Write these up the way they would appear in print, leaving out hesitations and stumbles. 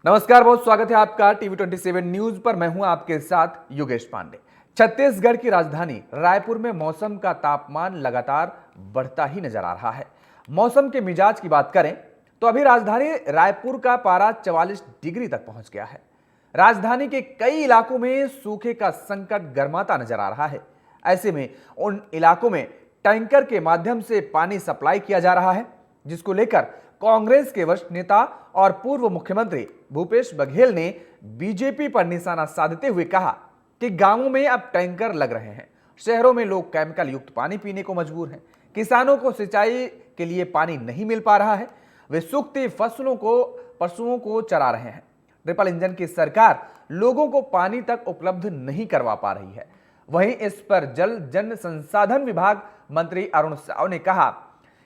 नमस्कार, बहुत स्वागत है आपका टीवी 27 न्यूज पर। मैं हूं आपके साथ योगेश पांडे। छत्तीसगढ़ की राजधानी रायपुर में मौसम का तापमान लगातार बढ़ता ही नजर आ रहा है। मौसम के मिजाज की बात करें तो अभी राजधानी रायपुर का पारा 44 डिग्री तक पहुंच गया है। राजधानी के कई इलाकों में सूखे का संकट गर्माता नजर आ रहा है। ऐसे में उन इलाकों में टैंकर के माध्यम से पानी सप्लाई किया जा रहा है, जिसको लेकर कांग्रेस के वरिष्ठ नेता और पूर्व मुख्यमंत्री भूपेश बघेल ने बीजेपी पर निशाना साधते हुए कहा कि गांवों में अब टैंकर लग रहे हैं, शहरों में लोग केमिकल युक्त पानी पीने को मजबूर हैं, किसानों को सिंचाई के लिए पानी नहीं मिल पा रहा है, वे सूखती फसलों को पशुओं को चरा रहे हैं। ट्रिपल इंजन की सरकार लोगों को पानी तक उपलब्ध नहीं करवा पा रही है। वहीं इस पर जल जन संसाधन विभाग मंत्री अरुण साव ने कहा,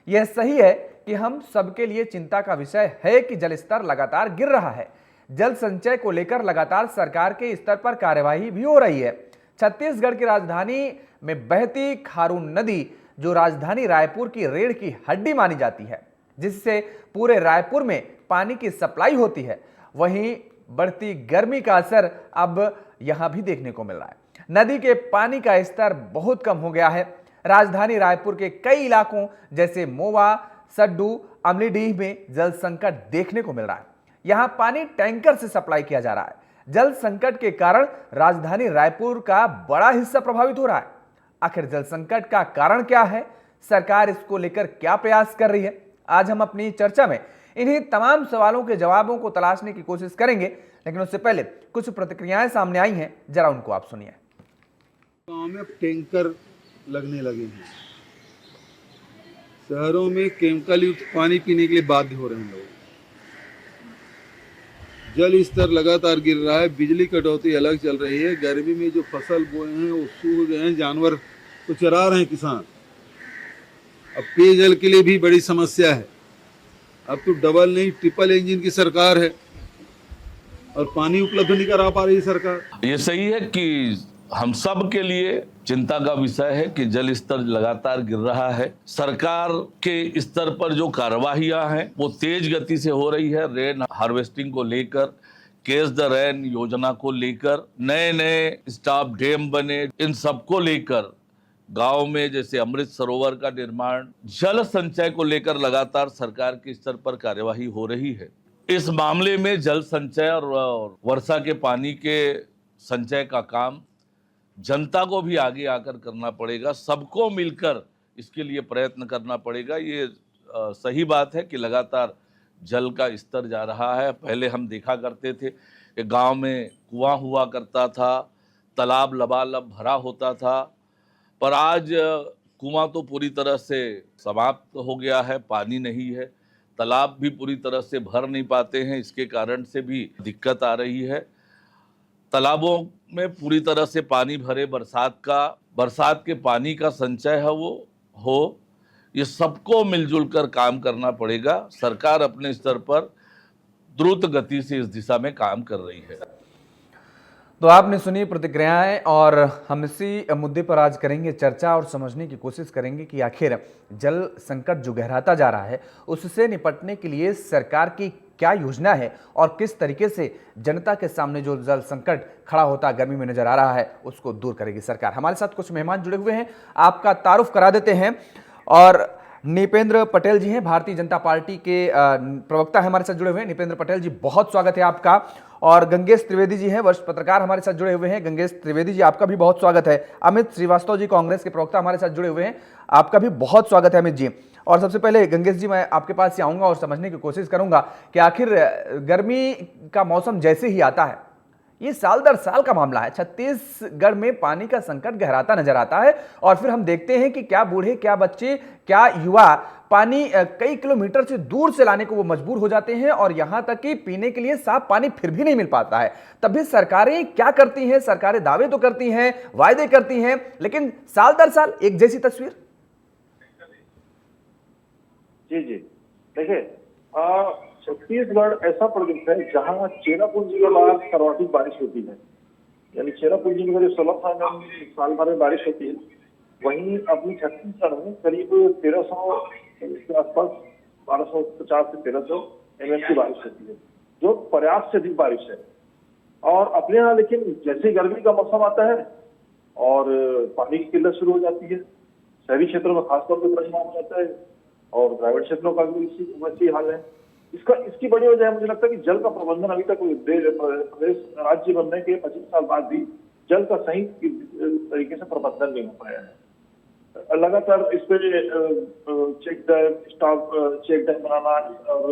यह सही है कि हम सबके लिए चिंता का विषय है कि जल स्तर लगातार गिर रहा है। जल संचय को लेकर लगातार सरकार के स्तर पर कार्यवाही भी हो रही है। छत्तीसगढ़ की राजधानी में बहती खारून नदी, जो राजधानी रायपुर की रीढ़ की हड्डी मानी जाती है, जिससे पूरे रायपुर में पानी की सप्लाई होती है, वहीं बढ़ती गर्मी का असर अब यहां भी देखने को मिल रहा है। नदी के पानी का स्तर बहुत कम हो गया है। राजधानी रायपुर के कई इलाकों जैसे मोवा, सड्डू, अमलीडीह में जल संकट देखने को मिल रहा है। यहां पानी टैंकर से सप्लाई किया जा रहा है। जल संकट के कारण राजधानी रायपुर का बड़ा हिस्सा प्रभावित हो रहा है। आखिर जल संकट का कारण क्या है, सरकार इसको लेकर क्या प्रयास कर रही है? आज हम अपनी चर्चा में इन्हीं तमाम सवालों के जवाबों को तलाशने की कोशिश करेंगे, लेकिन उससे पहले कुछ प्रतिक्रियाएं सामने आई हैं, जरा उनको आप सुनिए। गांव में टैंकर लगने लगे हैं, शहरों में केमिकल युक्त पानी पीने के लिए बाध्य हो रहे हैं लोग। जल स्तर लगातार गिर रहा है, बिजली कटौती अलग चल रही है। गर्मी में जो फसल बोए हैं वो सूख गए हैं, जानवर तो चरा रहे हैं किसान। अब पेयजल के लिए भी बड़ी समस्या है। अब तो डबल नहीं ट्रिपल इंजन की सरकार है और पानी उपलब्ध नहीं करा पा रही सरकार। ये सही है कि हम सब के लिए चिंता का विषय है कि जल स्तर लगातार गिर रहा है। सरकार के स्तर पर जो कार्यवाहियां हैं वो तेज गति से हो रही है। रेन हार्वेस्टिंग को लेकर, कैच द रेन योजना को लेकर, नए नए स्टॉप डैम बने, इन सबको लेकर गांव में जैसे अमृत सरोवर का निर्माण, जल संचय को लेकर लगातार सरकार के स्तर पर कार्यवाही हो रही है। इस मामले में जल संचय और वर्षा के पानी के संचय का काम जनता को भी आगे आकर करना पड़ेगा, सबको मिलकर इसके लिए प्रयत्न करना पड़ेगा। ये सही बात है कि लगातार जल का स्तर जा रहा है। पहले हम देखा करते थे कि गांव में कुआं हुआ करता था, तालाब लबालब भरा होता था, पर आज कुआं तो पूरी तरह से समाप्त हो गया है, पानी नहीं है। तालाब भी पूरी तरह से भर नहीं पाते हैं, इसके कारण से भी दिक्कत आ रही है। तालाबों में पूरी तरह से पानी भरे, बरसात के पानी का संचय है वो हो, ये सबको मिलजुल कर काम करना पड़ेगा। सरकार अपने स्तर पर द्रुत गति से इस दिशा में काम कर रही है। तो आपने सुनी प्रतिक्रियाएं, और हम इसी मुद्दे पर आज करेंगे चर्चा और समझने की कोशिश करेंगे कि आखिर जल संकट जो गहराता जा रहा है उससे निपटने के लिए सरकार की क्या योजना है और किस तरीके से जनता के सामने जो जल संकट खड़ा होता गर्मी में नजर आ रहा है उसको दूर करेगी सरकार। हमारे साथ कुछ मेहमान जुड़े हुए हैं, आपका तारुफ करा देते हैं। और निपेंद्र पटेल जी हैं, भारतीय जनता पार्टी के प्रवक्ता है, हमारे साथ जुड़े हुए हैं। निपेंद्र पटेल जी, बहुत स्वागत है आपका। और गंगेश त्रिवेदी जी हैं, वरिष्ठ पत्रकार, हमारे साथ जुड़े हुए हैं। गंगेश त्रिवेदी जी, आपका भी बहुत स्वागत है। अमित श्रीवास्तव जी, कांग्रेस के प्रवक्ता, हमारे साथ जुड़े हुए हैं, आपका भी बहुत स्वागत है अमित जी। और सबसे पहले गंगेश जी, मैं आपके पास ही आऊंगा और समझने की कोशिश करूंगा कि आखिर गर्मी का मौसम जैसे ही आता है, ये साल दर साल का मामला है, छत्तीसगढ़ में पानी का संकट गहराता नजर आता है। और फिर हम देखते हैं कि क्या बूढ़े, क्या बच्चे, क्या युवा पानी कई किलोमीटर से दूर से लाने को वो मजबूर हो जाते हैं, और यहां तक कि पीने के लिए साफ पानी फिर भी नहीं मिल पाता है। तब भी सरकारें क्या करती हैं? सरकारें दावे तो करती हैं, वायदे करती हैं, लेकिन साल दर साल एक जैसी तस्वीर। जी जी, देखिए, छत्तीसगढ़ ऐसा प्रदेश है जहाँ चेरापूंजी के बाद सर्वाधिक बारिश होती है। यानी चेरापूंजी में करीब 16 साल भर में बारिश होती है। वहीं अपनी छत्तीसगढ़ में करीब 1300 के आसपास, 1250 से 1300 mm की बारिश होती है। जो पर्याप्त से अधिक बारिश है। और अपने यहाँ लेकिन जैसे गर्मी का मौसम आता है और पानी की किल्लत शुरू हो जाती है, शहरी क्षेत्रों में खासतौर पर परेशान हो जाता है और ग्रामीण क्षेत्रों का भी वैसी हाल है। इसकी बड़ी वजह है, मुझे लगता है कि जल का प्रबंधन अभी तक प्रदेश राज्य बनने के 25 साल बाद भी जल का सही तरीके से प्रबंधन नहीं हो पाया है। लगातार इस पे चेक डैम बनाना और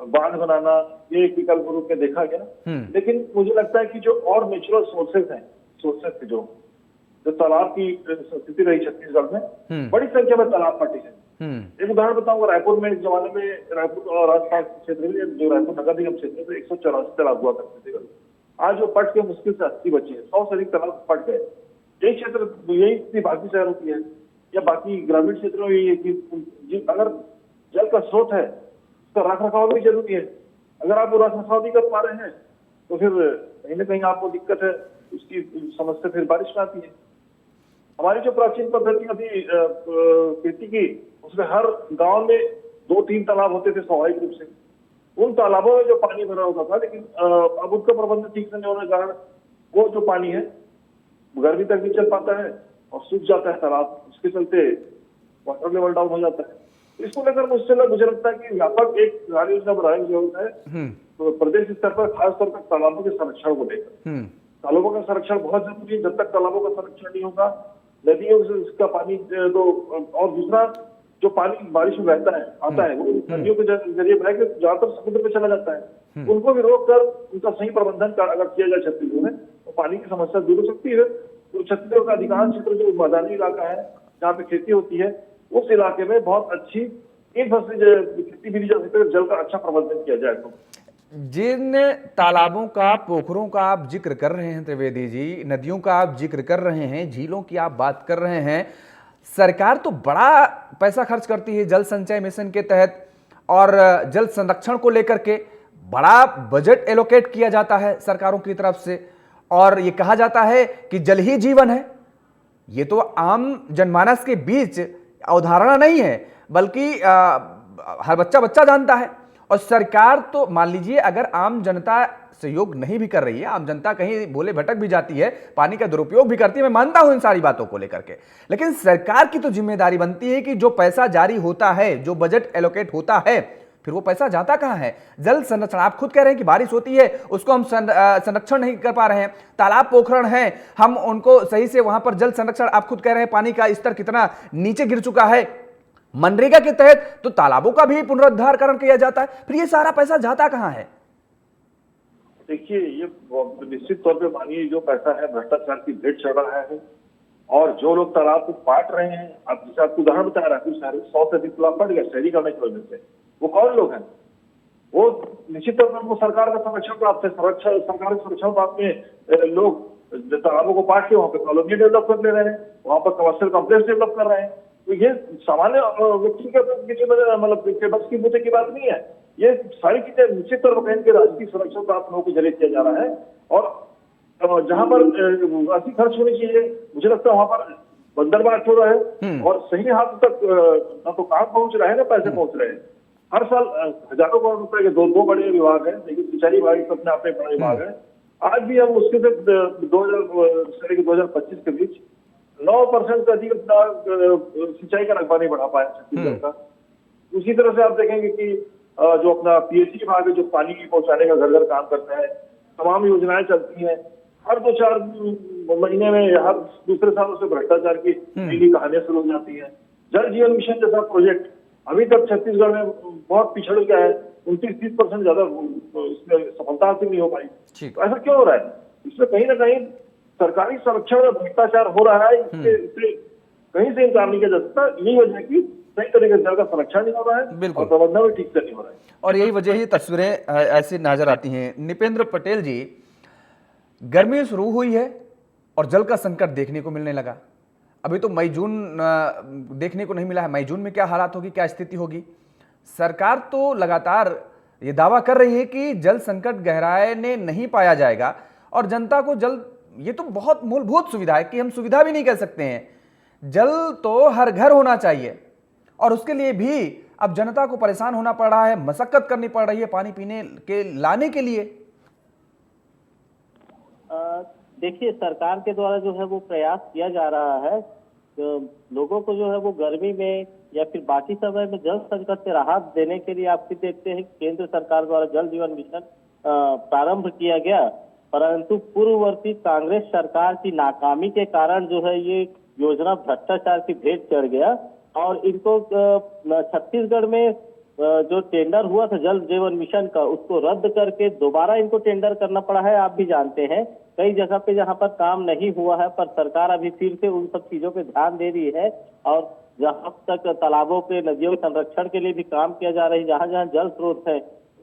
बांध बनाना ये एक विकल्प रूप में देखा गया, लेकिन मुझे लगता है कि जो और नेचुरल सोर्सेस थे जो तालाब की स्थिति रही छत्तीसगढ़ में, बड़ी संख्या में तालाब पटे हैं। एक उदाहरण बताऊंगा, रायपुर में एक जमाने में रायपुर और आसपास क्षेत्र में जो रायपुर नगर निगम क्षेत्र में 184 तालाब हुआ करते थे। आज वो पट के मुश्किल से 80 बचे हैं, 100 से अधिक तालाब पट गए। यही क्षेत्र यही स्थिति बाकी शहरों की है या बाकी ग्रामीण क्षेत्रों में यही है कि अगर जल का स्रोत है तो रख रखाव भी जरूरी है। अगर आप रख रखाव नहीं कर पा रहे हैं तो फिर कहीं ना कहीं आपको दिक्कत है, उसकी समस्या फिर बारिश में आती है। हमारी जो प्राचीन पद्धतियां थी खेती की, उसमें हर गांव में 2-3 तालाब होते थे स्वाभाविक रूप से। उन तालाबों में जो पानी भरा होता था, लेकिन अब उसका प्रबंधन ठीक से नहीं होने के कारण वो जो पानी है गर्मी तक नहीं चल पाता है और सूख जाता है तालाब। उसके चलते वाटर लेवल डाउन हो जाता है। इसको लेकर मुझे लगता है कि व्यापक एक कार्य योजना बनाने की जरूरत है तो प्रदेश स्तर पर, खासतौर पर तालाबों के संरक्षण को लेकर। तालाबों का संरक्षण बहुत जरूरी है। जब तक तालाबों का संरक्षण नहीं होगा, नदियों से उसका पानी तो, और दूसरा जो पानी बारिश में बहता है आता है वो नदियों के जरिए बह के ज्यादातर समुद्र में चला जाता है। उनको भी रोक कर उनका सही प्रबंधन अगर किया जाए छत्तीसगढ़ में तो पानी की समस्या दूर हो सकती है। तो छत्तीसगढ़ का अधिकांश क्षेत्र जो मैदानी इलाका है जहाँ पे खेती होती है, उस इलाके में बहुत अच्छी इन फसली खेती भी जा सकती है, जल का अच्छा प्रबंधन किया जाए तो। जिन तालाबों का, पोखरों का आप जिक्र कर रहे हैं त्रिवेदी जी, नदियों का आप जिक्र कर रहे हैं, झीलों की आप बात कर रहे हैं, सरकार तो बड़ा पैसा खर्च करती है जल संचय मिशन के तहत और जल संरक्षण को लेकर के बड़ा बजट एलोकेट किया जाता है सरकारों की तरफ से और ये कहा जाता है कि जल ही जीवन है। ये तो आम जनमानस के बीच अवधारणा नहीं है, बल्कि हर बच्चा जानता है। और सरकार तो मान लीजिए अगर आम जनता सहयोग नहीं भी कर रही है, आम जनता कहीं भोले भटक भी जाती है, पानी का दुरुपयोग भी करती है, मैं मानता हूं इन सारी बातों को लेकर के, लेकिन सरकार की तो जिम्मेदारी बनती है कि जो पैसा जारी होता है, जो बजट एलोकेट होता है, फिर वो पैसा जाता कहां है? जल संरक्षण, आप खुद कह रहे हैं कि बारिश होती है उसको हम संरक्षण नहीं कर पा रहे हैं, तालाब पोखरण है हम उनको सही से वहां पर जल संरक्षण, आप खुद कह रहे हैं पानी का स्तर कितना नीचे गिर चुका है। मनरेगा के तहत तो तालाबों का भी पुनरुद्धारकरण किया जाता है, फिर ये सारा पैसा जाता कहां है? देखिए, ये निश्चित तौर पे मानिए जो पैसा है भ्रष्टाचार की भेंट चढ़ रहा है और जो लोग तालाब को काट रहे हैं, आप जैसे आपको उदाहरण बता रहा है, 100 से अधिक तालाब पट गए शहरीकरण की वजह से। वो कौन लोग हैं? वो निश्चित तौर पर उनको सरकार का संरक्षण प्राप्त है। सरकार के संरक्षण प्राप्त में लोग तालाबों को काट के वहां पर कॉलोनी डेवलप कर ले रहे हैं, वहां पर कमर्शियल कॉम्प्लेक्स डेवलप कर रहे हैं। तो ये सामान्य व्यक्ति के मतलब बस की बूते की बात नहीं है। ये सारी चीजें निश्चित तौर पर इनके राजनीतिक संरक्षण प्राप्त लोगों के जरिए किया जा रहा है और जहां पर राशि खर्च होनी चाहिए, मुझे लगता है वहां पर बंदरबांट हो रहा है और सही हाथ तक ना तो काम पहुंच रहा है ना पैसे पहुंच रहे हैं। हर साल हजारों करोड़ रुपए के दो बड़े विभाग हैं, लेकिन सिंचाई विभाग तो अपने आप में बड़ा विभाग है। आज भी हम उसके से 2025 के बीच 9% से अधिक अपना सिंचाई का रकबा नहीं बढ़ा पाया छत्तीसगढ़ का। उसी तरह से आप देखेंगे कि जो अपना पीएचई विभाग है, जो पानी पहुंचाने का घर घर काम करता है, तमाम योजनाएं चलती हैं। हर 2-4 महीने में हर दूसरे साल उससे भ्रष्टाचार की नई कहानियां शुरू हो जाती हैं। जल जीवन मिशन जैसा प्रोजेक्ट अभी तक छत्तीसगढ़ में बहुत पिछड़ गया है, 29-30% ज्यादा इसमें सफलता हासिल नहीं हो पाई। तो ऐसा क्यों हो रहा है? इसमें कहीं ना कहीं सरकारी संरक्षण में भ्रष्टाचार हो रहा है। इससे कहीं से इनकार नहीं किया जा सकता। यही वजह है कि सही तरीके से जल का संरक्षण नहीं हो रहा है और प्रबंधन भी ठीक से नहीं हो रहा है। और यही वजह ही तस्वीरें ऐसी नजर आती हैं। निपेंद्र पटेल जी, गर्मी शुरू हुई है और जल का संकट देखने को मिलने लगा। अभी तो मई जून देखने को नहीं मिला है। मई जून में क्या हालात होगी, क्या स्थिति होगी? सरकार तो लगातार ये दावा कर रही है कि जल संकट गहराने नहीं पाया जाएगा और जनता को जल, ये तो बहुत मूलभूत सुविधा है कि हम सुविधा भी नहीं कह सकते हैं, जल तो हर घर होना चाहिए और उसके लिए भी अब जनता को परेशान होना पड़ रहा है, मशक्कत करनी पड़ रही है पानी पीने के लाने के लिए। देखिए, सरकार के द्वारा जो है वो प्रयास किया जा रहा है, तो लोगों को जो है वो गर्मी में या फिर बाकी समय में जल संकट से राहत देने के लिए आप भी देखते हैं केंद्र सरकार द्वारा जल जीवन मिशन प्रारंभ किया गया, परंतु पूर्ववर्ती कांग्रेस सरकार की नाकामी के कारण जो है ये योजना भ्रष्टाचार की भेंट चढ़ गया और इनको छत्तीसगढ़ में जो टेंडर हुआ था जल जीवन मिशन का, उसको रद्द करके दोबारा इनको टेंडर करना पड़ा है। आप भी जानते हैं कई जगह पे जहां पर काम नहीं हुआ है, पर सरकार अभी फिर से उन सब चीजों पे ध्यान दे रही है और जहां तक तालाबों पे, नदियों के संरक्षण के लिए भी काम किया जा रहा है, जहां जहां जल स्रोत है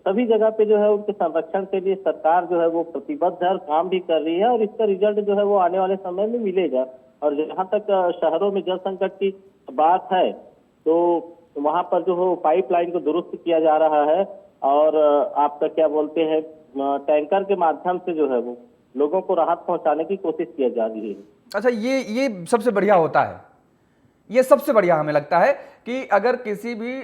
सभी जगह पे जो है उनके संरक्षण के लिए सरकार जो है वो प्रतिबद्ध है और काम भी कर रही है और इसका रिजल्ट जो है वो आने वाले समय में मिलेगा। और जहां तक शहरों में जल संकट की बात है तो वहां पर जो है पाइपलाइन को दुरुस्त किया जा रहा है और आपका क्या बोलते हैं टैंकर के माध्यम से जो है वो लोगों को राहत पहुंचाने की कोशिश किया जा रही है। अच्छा, ये सबसे बढ़िया होता है, ये सबसे बढ़िया हमें लगता है कि अगर किसी भी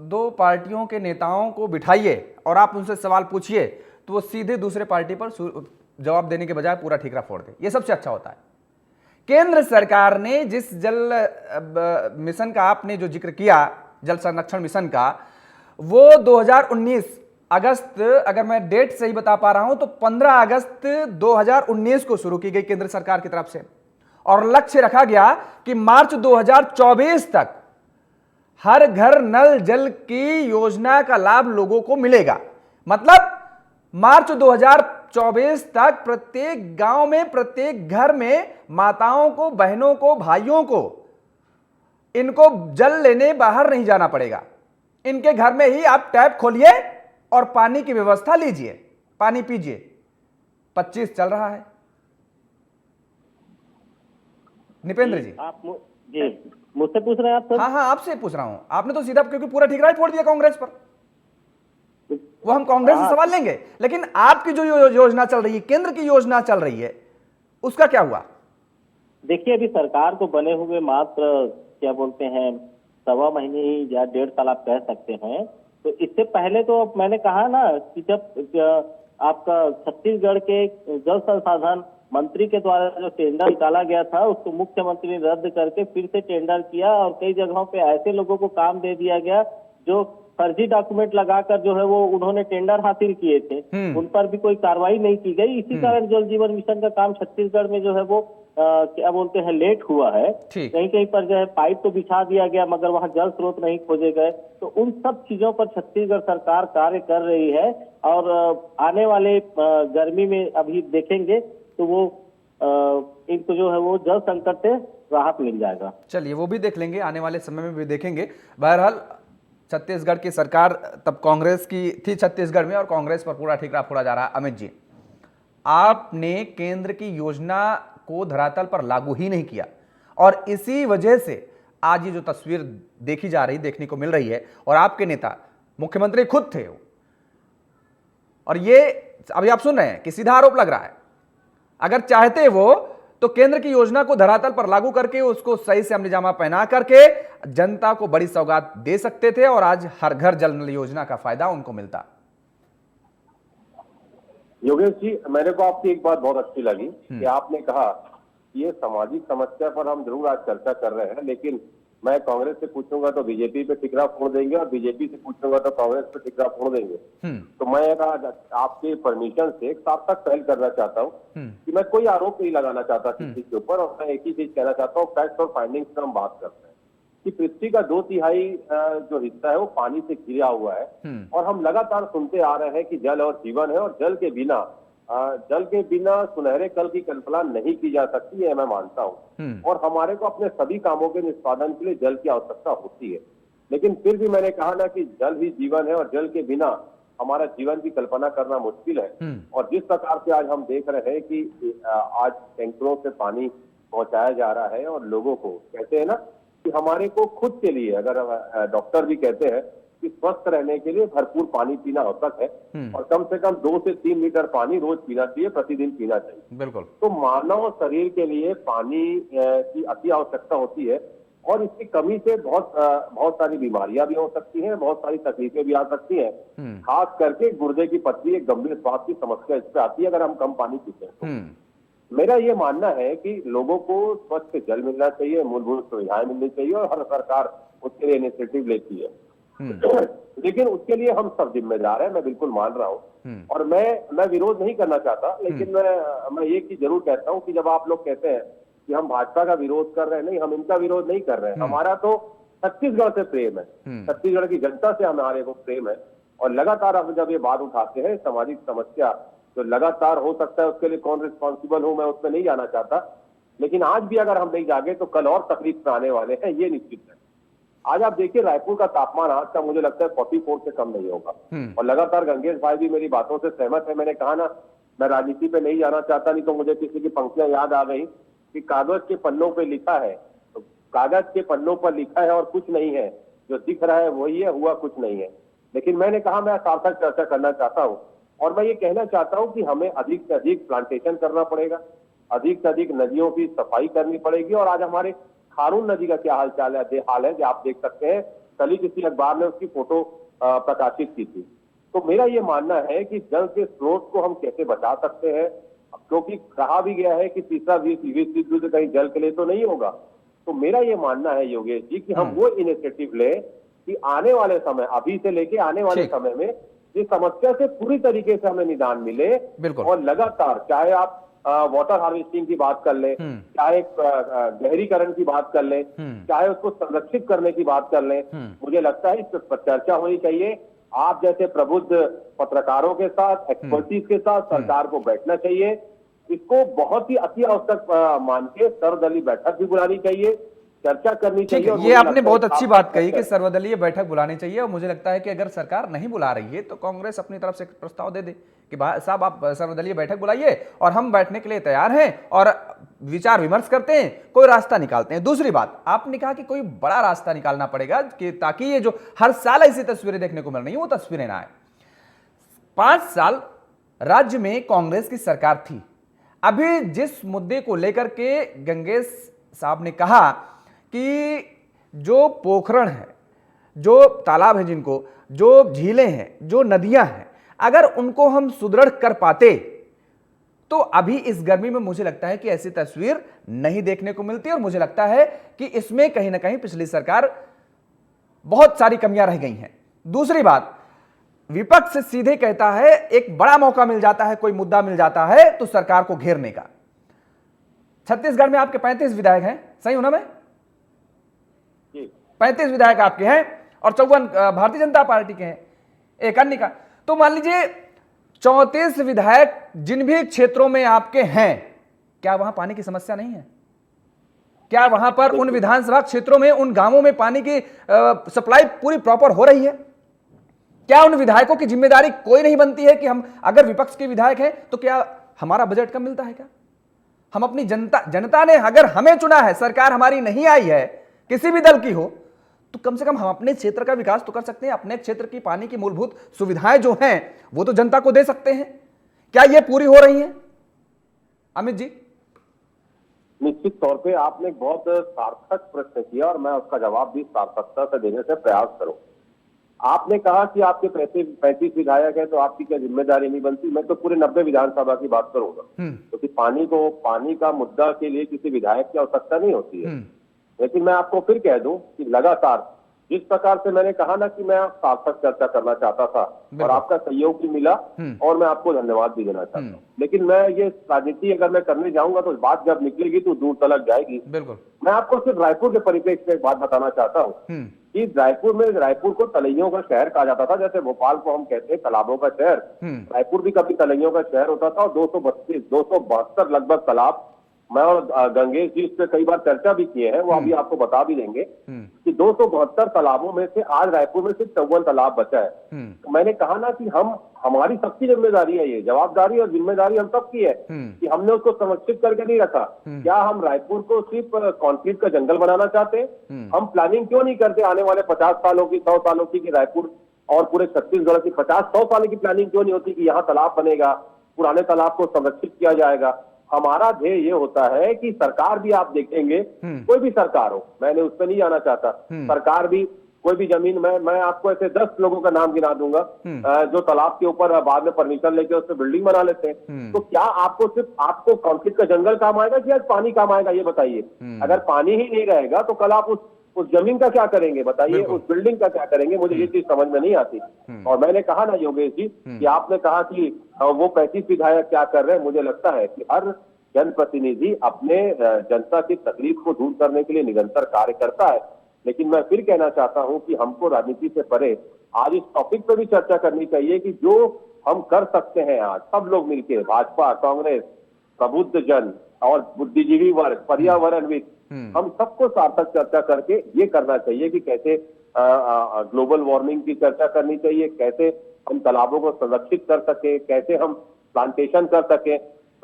दो पार्टियों के नेताओं को बिठाइए और आप उनसे सवाल पूछिए तो वो सीधे दूसरे पार्टी पर जवाब देने के बजाय पूरा ठीकरा फोड़ दे। ये सबसे अच्छा होता है। केंद्र सरकार ने जिस जल मिशन का आपने जो जिक्र किया, जल संरक्षण मिशन का, वो 2019 अगस्त, अगर मैं डेट सही बता पा रहा हूं तो 15 अगस्त 2019 को शुरू की गई केंद्र सरकार की तरफ से और लक्ष्य रखा गया कि मार्च 2024 तक हर घर नल जल की योजना का लाभ लोगों को मिलेगा। मतलब मार्च 2024 तक प्रत्येक गांव में, प्रत्येक घर में माताओं को, बहनों को, भाइयों को इनको जल लेने बाहर नहीं जाना पड़ेगा। इनके घर में ही आप टैप खोलिए और पानी की व्यवस्था लीजिए, पानी पीजिए। 25 चल रहा है। निपेंद्र जी, आप मुझसे पूछ रहे हैं आप सर? हाँ हाँ, आपसे पूछ रहा हूं। आपने तो सीधा, क्योंकि पूरा ठीकरा ही फोड़ दिया कांग्रेस पर, वो हम कांग्रेस से सवाल लेंगे, लेकिन आपकी जो योजना चल रही है, केंद्र की योजना चल रही है, उसका क्या हुआ? देखिए, अभी सरकार को बने हुए मात्र क्या बोलते हैं 1.25 महीने ही या 1.5 साल आप कह सकते हैं। तो इससे पहले तो मैंने कहा ना कि जब आपका छत्तीसगढ़ के जल संसाधन मंत्री के द्वारा जो टेंडर निकाला गया था उसको मुख्यमंत्री ने रद्द करके फिर से टेंडर किया और कई जगहों पे ऐसे लोगों को काम दे दिया गया जो फर्जी डॉक्यूमेंट लगाकर जो है वो उन्होंने टेंडर हासिल किए थे, उन पर भी कोई कार्रवाई नहीं की गई। इसी कारण जल जीवन मिशन का काम छत्तीसगढ़ में जो है वो क्या बोलते हैं लेट हुआ है। कहीं कहीं पर जो है पाइप तो बिछा दिया गया मगर वहां जल स्रोत नहीं खोजे गए। तो उन सब चीजों पर छत्तीसगढ़ सरकार कार्य कर रही है और आने वाले गर्मी में अभी देखेंगे तो वो इनको जो है वो जल संकट से राहत मिल जाएगा। चलिए, वो भी देख लेंगे, आने वाले समय में भी देखेंगे। बहरहाल छत्तीसगढ़ की सरकार तब कांग्रेस की थी छत्तीसगढ़ में और कांग्रेस पर पूरा ठीकरा फोड़ा जा रहा है। अमित जी, आपने केंद्र की योजना को धरातल पर लागू ही नहीं किया और इसी वजह से आज ये जो तस्वीर देखी जा रही, देखने को मिल रही है, और आपके नेता मुख्यमंत्री खुद थे और ये अभी आप सुन रहे हैं कि सीधा आरोप लग रहा है। अगर चाहते वो तो केंद्र की योजना को धरातल पर लागू करके उसको सही से अमलीजामा पहना करके जनता को बड़ी सौगात दे सकते थे और आज हर घर जल नल योजना का फायदा उनको मिलता। योगेश जी, मेरे को आपकी एक बात बहुत अच्छी लगी कि आपने कहा कि ये सामाजिक समस्या पर हम जरूर आज चर्चा कर रहे हैं, लेकिन मैं कांग्रेस से पूछूंगा तो बीजेपी पे टिकरा फोड़ देंगे और बीजेपी से पूछूंगा तो कांग्रेस पे टिकरा फोड़ देंगे। तो मैं आपके परमिशन से एक सार्थक पहल करना चाहता हूँ कि मैं कोई आरोप नहीं लगाना चाहता किसी के ऊपर, और मैं एक ही चीज कहना चाहता हूँ, फैक्ट्स और फाइंडिंग्स पर हम बात करते हैं कि पृथ्वी का 2/3 जो हिस्सा है वो पानी से घिरा हुआ है और हम लगातार सुनते आ रहे हैं कि जल और जीवन है और जल के बिना सुनहरे कल की कल्पना नहीं की जा सकती है, मैं मानता हूँ। और हमारे को अपने सभी कामों के निष्पादन के लिए जल की आवश्यकता होती है, लेकिन फिर भी मैंने कहा ना कि जल ही जीवन है और जल के बिना हमारा जीवन की कल्पना करना मुश्किल है। और जिस प्रकार से आज हम देख रहे हैं कि आज टैंकरों से पानी पहुंचाया जा रहा है और लोगों को कहते हैं ना कि हमारे को खुद के लिए, अगर डॉक्टर भी कहते हैं कि स्वस्थ रहने के लिए भरपूर पानी पीना आवश्यक है और कम से कम 2 से 3 लीटर पानी रोज पीना चाहिए, प्रतिदिन पीना चाहिए। बिल्कुल। तो मानव शरीर के लिए पानी की अति आवश्यकता होती है, और इसकी कमी से बहुत सारी बीमारियां भी हो सकती हैं, बहुत सारी तकलीफें भी आ सकती हैं। खास करके गुर्दे की पथरी एक गंभीर स्वास्थ्य की समस्या इस पे आती है अगर हम कम पानी पीते हैं तो। मेरा ये मानना है कि लोगों को स्वच्छ जल मिलना चाहिए, मूलभूत सुविधाएं मिलनी चाहिए और हर सरकार उसके लिए इनिशिएटिव लेती है। लेकिन उसके लिए हम सब जिम्मेदार हैं, मैं बिल्कुल मान रहा हूँ। और मैं विरोध नहीं करना चाहता, लेकिन मैं ये चीज जरूर कहता हूँ कि जब आप लोग कहते हैं कि हम भाजपा का विरोध कर रहे हैं, नहीं, हम इनका विरोध नहीं कर रहे हैं। हमारा तो छत्तीसगढ़ से प्रेम है, छत्तीसगढ़ की जनता से हमारे को प्रेम है। और लगातार हम जब ये बात उठाते हैं सामाजिक समस्या जो लगातार हो सकता है, उसके लिए कौन रिस्पॉन्सिबल हूं मैं उसमें नहीं जाना चाहता, लेकिन आज भी अगर हम नहीं जागे तो कल और तकलीफ में आने वाले हैं, ये निश्चित है। आज आप देखिए रायपुर का तापमान आज का मुझे लगता है 44 से कम नहीं होगा। और लगातार गंगेश भाई भी मेरी बातों से सहमत है। मैंने कहा ना, मैं राजनीति पे नहीं जाना चाहता, नहीं तो मुझे किसी की पंक्तियां याद आ गई कि कागज के पन्नों पे लिखा है, तो कागज के पन्नों पर लिखा है और कुछ नहीं है, जो दिख रहा है वही है, हुआ कुछ नहीं है। लेकिन मैंने कहा मैं सार्थक चर्चा करना चाहता हूँ और मैं ये कहना चाहता हूँ कि हमें अधिक से अधिक प्लांटेशन करना पड़ेगा, अधिक से अधिक नदियों की सफाई करनी पड़ेगी। और आज हमारे खारून नदी का क्या हाल है कि आप देख सकते हैं, कल ही किसी अखबार ने उसकी फोटो प्रकाशित की थी। तो मेरा ये मानना है कि जल के स्रोत को हम कैसे बचा सकते हैं, क्योंकि कहा भी गया है कि तीसरा विश्व युद्ध कहीं जल के लिए तो नहीं होगा। तो मेरा ये मानना है योगेश जी कि हम वो इनिशिएटिव ले कि आने वाले समय, अभी से लेके आने वाले समय में इस समस्या से पूरी तरीके से हमें निदान मिले। और लगातार चाहे आप वाटर हार्वेस्टिंग की बात कर ले, चाहे गहरीकरण की बात कर ले, चाहे उसको संरक्षित करने की बात कर ले, मुझे लगता है इस पर चर्चा होनी चाहिए। आप जैसे प्रबुद्ध पत्रकारों के साथ, एक्सपर्टीज के साथ सरकार को बैठना चाहिए। इसको बहुत ही अति आवश्यक मान के सर्वदलीय बैठक भी बुलानी चाहिए, चर्चा करनी चाहिए। और ये आपने बहुत अच्छी बात कही कि सर्वदलीय बैठक बुलानी चाहिए। और मुझे लगता है कि अगर सरकार नहीं बुला रही है तो कांग्रेस अपनी तरफ से प्रस्ताव दे दे कि साहब आप सर्वदलीय बैठक बुलाइए और हम बैठने के लिए तैयार हैं और विचार विमर्श करते हैं, कोई रास्ता निकालते हैं। दूसरी बात, आपने कहा कि कोई बड़ा रास्ता निकालना पड़ेगा कि ताकि ये जो हर साल ऐसी तस्वीरें देखने को मिल रही है वो तस्वीरें ना आए। 5 साल राज्य में कांग्रेस की सरकार थी। अभी जिस मुद्दे को लेकर के गंगेश साहब ने कहा कि जो पोखरण है, जो तालाब है, जिनको जो झीलें हैं, जो नदियां हैं, अगर उनको हम सुदृढ़ कर पाते तो अभी इस गर्मी में मुझे लगता है कि ऐसी तस्वीर नहीं देखने को मिलती। और मुझे लगता है कि इसमें कहीं ना कहीं पिछली सरकार बहुत सारी कमियां रह गई हैं। दूसरी बात, विपक्ष सीधे कहता है एक बड़ा मौका मिल जाता है, कोई मुद्दा मिल जाता है तो सरकार को घेरने का। छत्तीसगढ़ में आपके 35 विधायक हैं, सही हूं ना मैं? 35 विधायक आपके हैं और 54 भारतीय जनता पार्टी के हैं, एक अन्य का। तो मान लीजिए 34 विधायक जिन भी क्षेत्रों में आपके हैं, क्या वहां पानी की समस्या नहीं है? क्या वहां पर उन विधानसभा क्षेत्रों में, उन गांवों में पानी की सप्लाई पूरी प्रॉपर हो रही है? क्या उन विधायकों की जिम्मेदारी कोई नहीं बनती है कि हम अगर विपक्ष के विधायक हैं तो क्या हमारा बजट कम मिलता है? क्या हम अपनी जनता ने अगर हमें चुना है, सरकार हमारी नहीं आई है, किसी भी दल की हो, तो कम से कम हम अपने क्षेत्र का विकास तो कर सकते हैं। अपने क्षेत्र की पानी की मूलभूत सुविधाएं जो हैं वो तो जनता को दे सकते हैं। क्या ये पूरी हो रही हैं अमित जी? निश्चित तौर पे आपने एक बहुत सार्थक प्रश्न किया और मैं उसका जवाब भी सार्थकता से देने से प्रयास करूं। आपने कहा कि आपके 35 विधायक है तो आपकी क्या जिम्मेदारी नहीं बनती? मैं तो पूरे 90 विधानसभा की बात करूंगा, क्योंकि पानी का मुद्दा के लिए किसी विधायक की आवश्यकता नहीं होती है। लेकिन मैं आपको फिर कह दूं कि लगातार जिस प्रकार से मैंने कहा ना कि मैं सार्थक चर्चा करना चाहता था और आपका सहयोग भी मिला और मैं आपको धन्यवाद भी देना चाहता हूँ। लेकिन मैं ये राजनीति अगर मैं करने जाऊंगा तो बात जब निकलेगी तो दूर तलक जाएगी। बिल्कुल। मैं आपको सिर्फ रायपुर के परिप्रेक्ष्य में एक बात बताना चाहता हूँ कि रायपुर को तलैयों का शहर कहा जाता था, जैसे भोपाल को हम कहते हैं तालाबों का शहर। रायपुर भी कभी तलैयों का शहर होता था और 272 लगभग तालाब, मैं और गंगेश जी इस पे कई बार चर्चा भी किए हैं, वो अभी आपको बता भी देंगे कि 272 तालाबों में से आज रायपुर में सिर्फ 54 तालाब बचा है। तो मैंने कहा ना कि हमारी सबकी जिम्मेदारी है, ये जवाबदारी और जिम्मेदारी हम सबकी है कि हमने उसको संरक्षित करके नहीं रखा। क्या हम रायपुर को सिर्फ कंक्रीट का जंगल बनाना चाहते हैं? हम प्लानिंग क्यों नहीं करते आने वाले 50 सालों की, 100 सालों की, रायपुर और पूरे छत्तीसगढ़ की 50-100 साल की प्लानिंग क्यों नहीं होती कि यहाँ तालाब बनेगा, पुराने तालाब को संरक्षित किया जाएगा? हमारा ध्येय ये होता है कि सरकार भी आप देखेंगे, कोई भी सरकार हो, मैंने उस पर नहीं जाना चाहता, सरकार भी कोई भी जमीन, मैं आपको ऐसे 10 लोगों का नाम गिना दूंगा जो तालाब के ऊपर बाद में परमिशन लेके उस पर बिल्डिंग बना लेते हैं। तो क्या आपको सिर्फ आपको कंक्रीट का जंगल काम आएगा कि आज पानी काम आएगा, ये बताइए। अगर पानी ही नहीं रहेगा तो कल आप उस जमीन का क्या करेंगे बताइए, उस बिल्डिंग का क्या करेंगे, मुझे ये चीज समझ में नहीं आती। और मैंने कहा ना योगेश जी कि आपने कहा कि वो 35 विधायक क्या कर रहे हैं, मुझे लगता है कि हर जनप्रतिनिधि अपने जनता की तकलीफ को दूर करने के लिए निरंतर कार्य करता है। लेकिन मैं फिर कहना चाहता हूं कि हमको राजनीति से परे आज इस टॉपिक पर भी चर्चा करनी चाहिए कि जो हम कर सकते हैं आज सब लोग मिलकर, भाजपा, कांग्रेस, प्रबुद्ध जन और बुद्धिजीवी वर्ग, पर्यावरणविद, हम सबको सार्थक चर्चा करके ये करना चाहिए कि कैसे ग्लोबल वार्मिंग की चर्चा करनी चाहिए, कैसे हम तालाबों को संरक्षित कर सके, कैसे हम प्लांटेशन कर सके।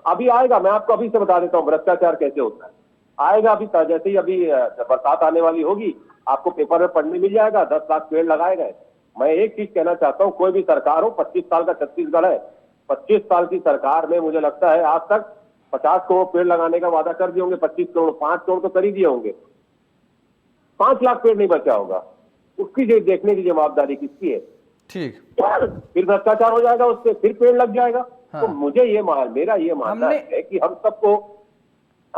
अभी आएगा, मैं आपको अभी से बता देता हूँ भ्रष्टाचार कैसे होता है, आएगा अभी। जैसे ही अभी बरसात आने वाली होगी, आपको पेपर में पढ़ने मिल जाएगा 10 लाख पेड़ लगाए गए। मैं एक चीज कहना चाहता हूँ, कोई भी सरकार हो, 25 साल का छत्तीसगढ़ है, 25 साल की सरकार में मुझे लगता है आज तक 50 करोड़ पेड़ लगाने का वादा कर दिए होंगे, 25 करोड़, 5 करोड़ तो कर ही दिए होंगे, 5 लाख पेड़ नहीं बचा होगा। उसकी देखने की जवाबदारी किसकी है? ठीक, फिर भ्रष्टाचार हो जाएगा, उससे फिर पेड़ लग जाएगा। हाँ। तो मुझे मेरा ये मानना है कि हम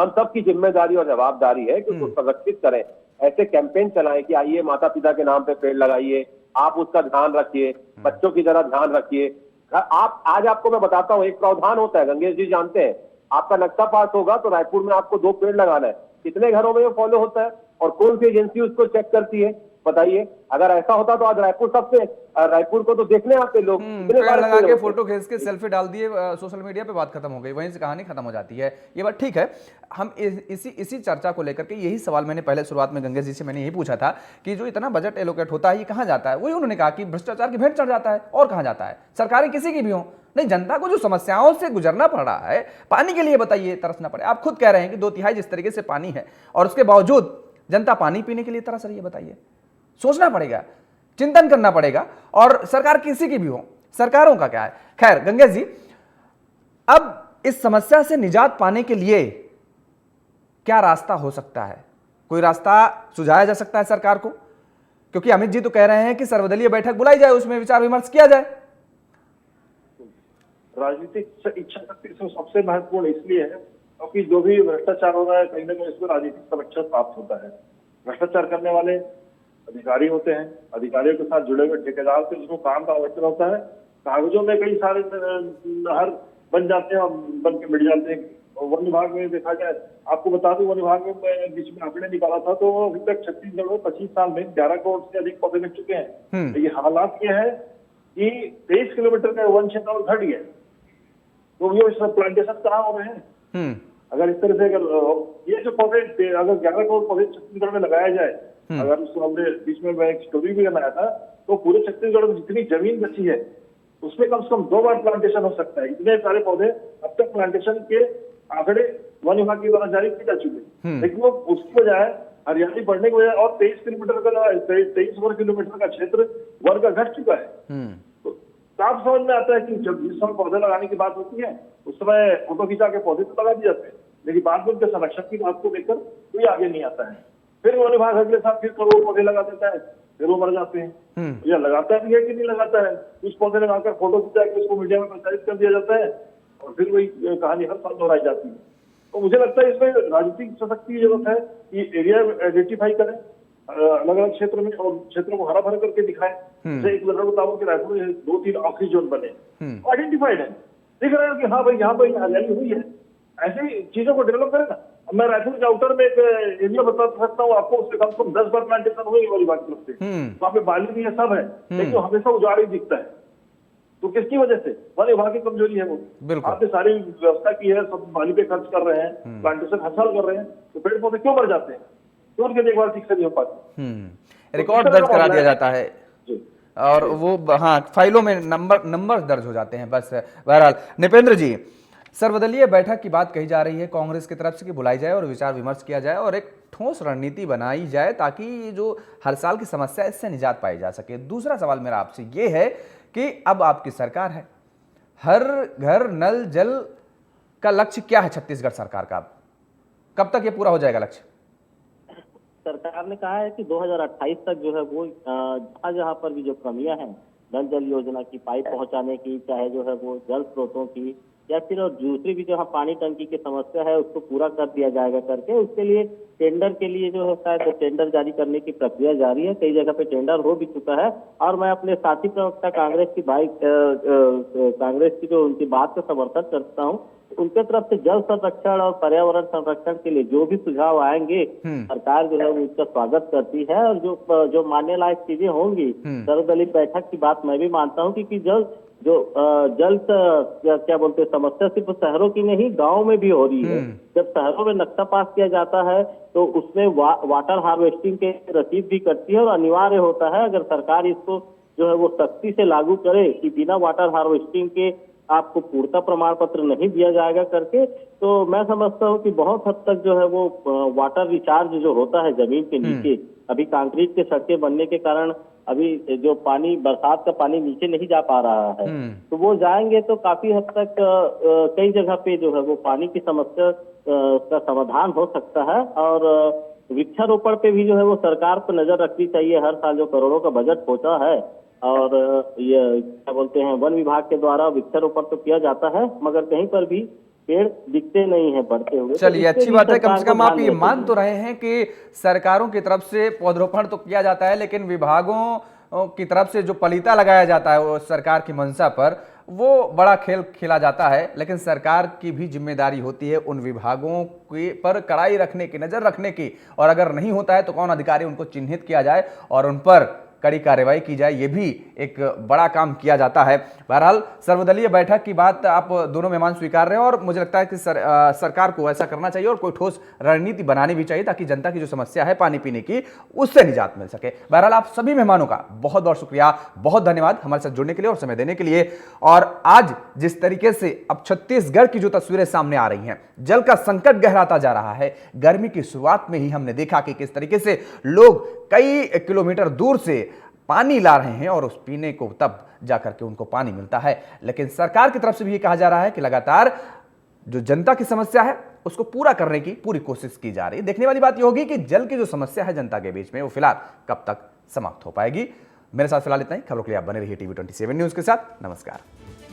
सबकी जिम्मेदारी और जवाबदारी है कि उसको संरक्षित करें। ऐसे कैंपेन चलाएं कि आइए माता पिता के नाम पे पेड़ लगाइए, आप उसका ध्यान रखिए, बच्चों की तरह ध्यान रखिए। आप आज आपको मैं बताता हूँ, एक प्रावधान होता है, गंगेश जी जानते हैं, आपका नक्शा पास होगा तो रायपुर में आपको 2 पेड़ लगाना है। कितने घरों में ये फॉलो होता है और कौन सी एजेंसी उसको चेक करती है बताइए? अगर ऐसा होता तो आज रायपुर को तो देखने आते लोग, पेड़ लगा के फोटो खींच के सेल्फी डाल दिए सोशल मीडिया पे, बात खत्म हो गई, वहीं से कहानी खत्म हो जाती है। ये बात ठीक है। हम इसी चर्चा को लेकर के यही सवाल मैंने पहले शुरुआत में गंगेश जी से मैंने यही पूछा था कि जो इतना बजट एलोकेट होता है ये कहाँ जाता है? वही उन्होंने कहा कि भ्रष्टाचार की भेंट चढ़ जाता है। और कहाँ जाता है? सरकारें किसी की भी हो, नहीं, जनता को जो समस्याओं से गुजरना पड़ रहा है, पानी के लिए बताइए तरसना पड़े। आप खुद कह रहे हैं कि 2/3 जिस तरीके से पानी है और उसके बावजूद जनता पानी पीने के लिए तरस रही है, बताइए। सोचना पड़ेगा, चिंतन करना पड़ेगा। और सरकार किसी की भी हो, सरकारों का क्या है? खैर गंगेश जी, अब इस समस्या से निजात पाने के लिए क्या रास्ता हो सकता है? कोई रास्ता सुझाया जा सकता है सरकार को? क्योंकि अमित जी तो कह रहे हैं कि सर्वदलीय बैठक बुलाई जाए, उसमें विचार विमर्श किया जाए। राजनीतिक इच्छा शक्ति से सबसे महत्वपूर्ण इसलिए है क्योंकि जो भी भ्रष्टाचार हो रहा है कहीं ना कहीं इसको राजनीतिक संरक्षण प्राप्त होता है। भ्रष्टाचार करने वाले अधिकारी होते हैं, अधिकारियों के साथ जुड़े हुए ठेकेदार से जिसको काम का आवंटन होता है, कागजों में कई सारे हर बन जाते हैं और बन के मिट जाते हैं। वन विभाग में देखा जाए, आपको बता दूं, वन विभाग में बीच में आंकड़े निकाला था तो अभी तक छत्तीसगढ़ में 25 साल में 11 करोड़ से अधिक पौधे लग चुके हैं। ये हालात ये है कि 23 किलोमीटर का वन क्षेत्र और घट गया, तो ये प्लांटेशन कहाँ हो रहे हैं? अगर इस तरह से ये जो पौधे, अगर 11 करोड़ पौधे छत्तीसगढ़ में लगाया जाए, अगर उसको हमने बीच में मैं एक स्टोरी भी बनाया था, तो पूरे छत्तीसगढ़ में जितनी जमीन बची है उसमें कम से कम 2 बार प्लांटेशन हो सकता है। इतने सारे पौधे अब तक प्लांटेशन के आंकड़े वन विभाग के द्वारा जारी किए जा चुके हैं, लेकिन वो उसकी बजाय हरियाली बढ़ने की वजह और 23 किलोमीटर का 23 वर्ग किलोमीटर का क्षेत्र वन का घट चुका है। तो साफ समझ में आता है कि जब जिस समय पौधे लगाने की बात होती है उस समय फोटो खिंचा के पौधे तो लगा दिए जाते हैं, लेकिन बाद में उनके संरक्षण की बात को लेकर कोई आगे नहीं आता है। फिर वन विभाग अगले साल फिर करोड़ पौधे लगा देता है, फिर वो मर जाते हैं। या लगाता भी है कि नहीं लगाता है, कुछ पौधे लगाकर फोटो खिंचा के उसको मीडिया में प्रचारित कर दिया जाता है और फिर वही कहानी हर साल दोहराई जाती है। तो मुझे लगता है इसमें राजनीतिक शक्ति की जरूरत है कि एरिया आइडेंटिफाई करें अलग अलग क्षेत्र में और क्षेत्रों को हरा भरा करके दिखाएं। जैसे एक उदाहरण बताऊं कि रायपुर में 2-3 ऑक्सीजन जोन बने, आइडेंटिफाइड है, दिख रहा है कि हाँ भाई यहाँ पर हरियाली हुई है। ऐसी चीजों को डेवलप करें ना। मैं रायपुर के आउटर में एक एरिया बता सकता हूँ आपको, उससे कम से कम 10 बार प्लांटेशन हुए वाली बात करते हैं। वहाँ पे बाली भी है, सब है, लेकिन हमेशा उजाड़ ही दिखता है। तो किसकी वजह से? वन विभाग की कमजोरी है। वो आपने सारी व्यवस्था की है, सब बाली पे खर्च कर रहे हैं, प्लांटेशन हर साल कर रहे हैं, तो पेड़ पौधे क्यों मर जाते हैं? तो उनकी देखभाल ठीक से नहीं हो पाती। रिकॉर्ड दर्ज करा दिया जाता है और वो हाँ फाइलों में नंबर दर्ज हो जाते हैं बस। बहरहाल निपेंद्र जी, सर्वदलीय बैठक की बात कही जा रही है कांग्रेस की तरफ से कि बुलाई जाए और विचार विमर्श किया जाए और एक ठोस रणनीति बनाई जाए ताकि ये जो हर साल की समस्या है इससे निजात पाई जा सके। दूसरा सवाल मेरा आपसे ये है कि अब आपकी सरकार है, हर घर नल जल का लक्ष्य क्या है छत्तीसगढ़ सरकार का? कब तक ये पूरा हो जाएगा लक्ष्य? सरकार ने कहा है कि 2028 तक जो है वो जहाँ जहाँ पर भी जो कमियां हैं नल जल योजना की पाइप पहुंचाने की, चाहे जो है वो जल स्रोतों की, या फिर और दूसरी भी जहाँ पानी टंकी की समस्या है उसको पूरा कर दिया जाएगा करके, उसके लिए टेंडर के लिए जो है शायद टेंडर जारी करने की प्रक्रिया जारी है। कई जगह पे टेंडर हो भी चुका है। और मैं अपने साथी प्रवक्ता कांग्रेस की जो उनकी बात का समर्थन करता हूँ। उनके तरफ से जल संरक्षण और पर्यावरण संरक्षण के लिए जो भी सुझाव आएंगे सरकार जो है वो उसका स्वागत करती है। और जो मानने लायक चीजें होंगी, सर्वदलीय बैठक की बात मैं भी मानता हूँ, क्योंकि क्या बोलते हैं, समस्या सिर्फ शहरों की नहीं गाँव में भी हो रही है। जब शहरों में नक्शा पास किया जाता है तो उसमें वाटर हार्वेस्टिंग के रसीद भी कटती है, और अनिवार्य होता है अगर सरकार इसको जो है वो सख्ती से लागू करे कि बिना वाटर हार्वेस्टिंग के आपको पूर्णता प्रमाण पत्र नहीं दिया जाएगा करके, तो मैं समझता हूँ कि बहुत हद तक जो है वो वाटर रिचार्ज जो होता है जमीन के नीचे, अभी कंक्रीट के सड़कें बनने के कारण अभी जो पानी, बरसात का पानी नीचे नहीं जा पा रहा है, तो वो जाएंगे तो काफी हद तक कई जगह पे जो है वो पानी की समस्या का समाधान हो सकता है। और वृक्षारोपण पे भी जो है वो सरकार को नजर रखनी चाहिए। हर साल जो करोड़ों का बजट होता है, और ये क्या बोलते हैं, वन विभाग के द्वारा वृक्षारोपण तो किया जाता है, मगर कहीं पर भी पेड़ दिखते नहीं है बढ़ते हुए। चलिए, अच्छी बात है, कम से कम आप ये मान तो रहे हैं कि सरकारों की तरफ से पौधरोपण तो किया जाता है, लेकिन विभागों की तरफ से जो पलीता लगाया जाता है वो सरकार की मंशा पर, वो बड़ा खेल खेला जाता है। लेकिन सरकार की भी जिम्मेदारी होती है उन विभागों की पर कड़ाई रखने की, नजर रखने की, और अगर नहीं होता है तो कौन अधिकारी उनको चिन्हित किया जाए और उन पर कड़ी कार्रवाई की जाए, ये भी एक बड़ा काम किया जाता है। बहरहाल सर्वदलीय बैठक की बात आप दोनों मेहमान स्वीकार रहे हैं, और मुझे लगता है कि सरकार को ऐसा करना चाहिए और कोई ठोस रणनीति बनानी भी चाहिए, ताकि जनता की जो समस्या है पानी पीने की, उससे निजात मिल सके। बहरहाल आप सभी मेहमानों का बहुत बहुत शुक्रिया, बहुत धन्यवाद हमारे साथ जुड़ने के लिए और समय देने के लिए। और आज जिस तरीके से अब छत्तीसगढ़ की जो तस्वीरें सामने आ रही हैं, जल का संकट गहराता जा रहा है। गर्मी की शुरुआत में ही हमने देखा कि किस तरीके से लोग कई किलोमीटर दूर से पानी ला रहे हैं और उस पीने को तब जाकर के उनको पानी मिलता है। लेकिन सरकार की तरफ से भी ये कहा जा रहा है कि लगातार जो जनता की समस्या है उसको पूरा करने की पूरी कोशिश की जा रही है। देखने वाली बात यह होगी कि जल की जो समस्या है जनता के बीच में, वो फिलहाल कब तक समाप्त हो पाएगी। मेरे साथ फिलहाल इतना ही। खबरों के लिए आप बने रहिए टीवी 27 न्यूज के साथ। नमस्कार।